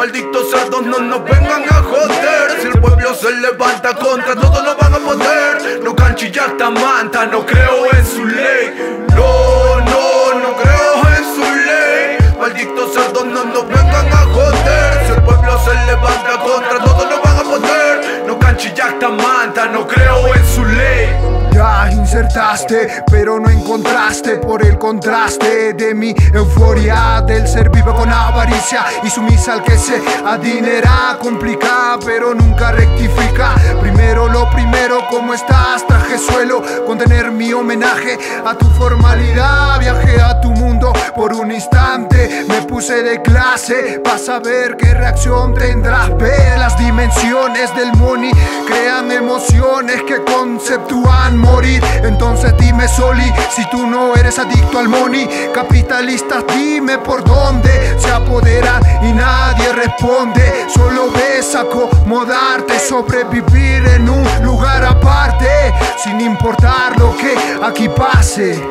Malditos cerdos no nos vengan a joder. Si el pueblo se levanta contra todos no van a poder. No canchillacta manta, no creo en su ley. No creo en su ley. Malditos cerdos no nos vengan a joder. Si el pueblo se levanta contra todos no van a poder. No canchillacta manta, no creo en su ley. Ya insertaste, pero no encontraste por el contraste de mi euforia del ser vivo con avaricia y sumisa al que se adinera. Complica, pero nunca rectifica. Primero lo primero, ¿cómo estás? Traje suelo, contener mi homenaje a tu formalidad. Viajé a tu mundo por un instante, me puse de clase para saber qué reacción tendrás. Ve las dimensiones del money, crean emociones que conceptúan morir. Entonces dime Soli, si tú no eres adicto al money. Capitalistas, dime por dónde se apoderan y nadie responde. Solo ves acomodarte, sobrevivir en un lugar aparte, sin importar lo que aquí pase,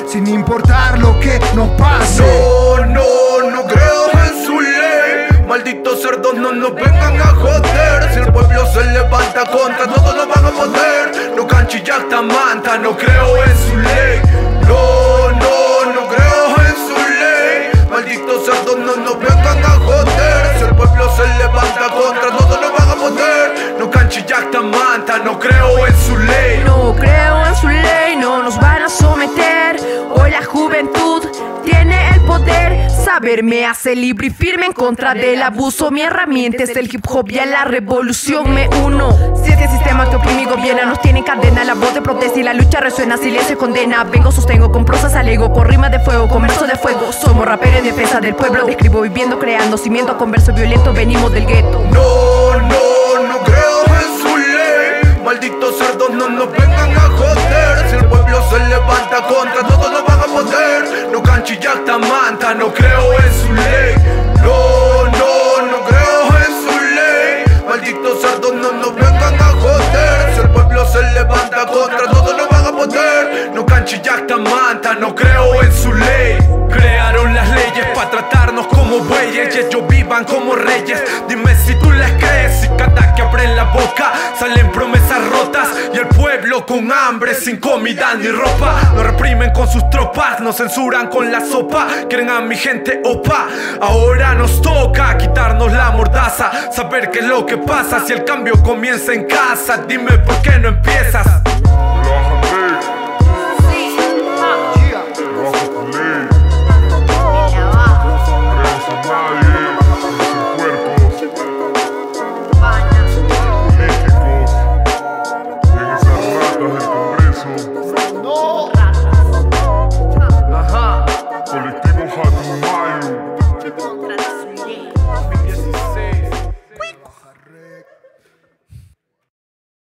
sin importar lo que nos pase. No creo en su ley. Malditos cerdos no nos vengan a joder. Si el pueblo se levanta contra todos no van a poder. No canchillacta manta, no creo en su ley. No creo en su ley. Malditos cerdos no nos vengan a joder. Si el pueblo se levanta contra todos no van a poder. No canchillacta manta, no creo en su ley. No creo en su ley, no nos van a someter. Hoy la juventud tiene el poder. Saber me hace libre y firme en contra del abuso. Mi herramienta es el hip hop y a la revolución me uno. Si este sistema que oprime y gobierna nos tiene en cadena, la voz de protesta y la lucha resuena, silencio condena. Vengo, sostengo con prosas alego, con rimas de fuego, con verso de fuego. Somos raperos en defensa del pueblo. Escribo viviendo, creando, cimiento con verso violento. Venimos del gueto. No creo en su ley. Malditos cerdos no nos vengan a joder. Si el pueblo se levanta contra todos no van a poder. No canchillacta manta, no creo en su ley. No creo en su ley. Malditos cerdos no nos vengan a joder. Si el pueblo se levanta contra todos no van a poder. No canchillacta manta, no creo en su ley. Crearon las leyes para tratarnos como bueyes y ellos vivan como reyes. Dime si tú les crees, y cada que abren la boca salen promesas rotas. Y el pueblo con hambre, sin comida ni ropa. Nos reprimen con sus tropas, nos censuran con la sopa. Quieren a mi gente opa. Ahora nos toca quitarnos la mordaza, saber qué es lo que pasa si el cambio comienza en casa. Dime por qué no empiezas.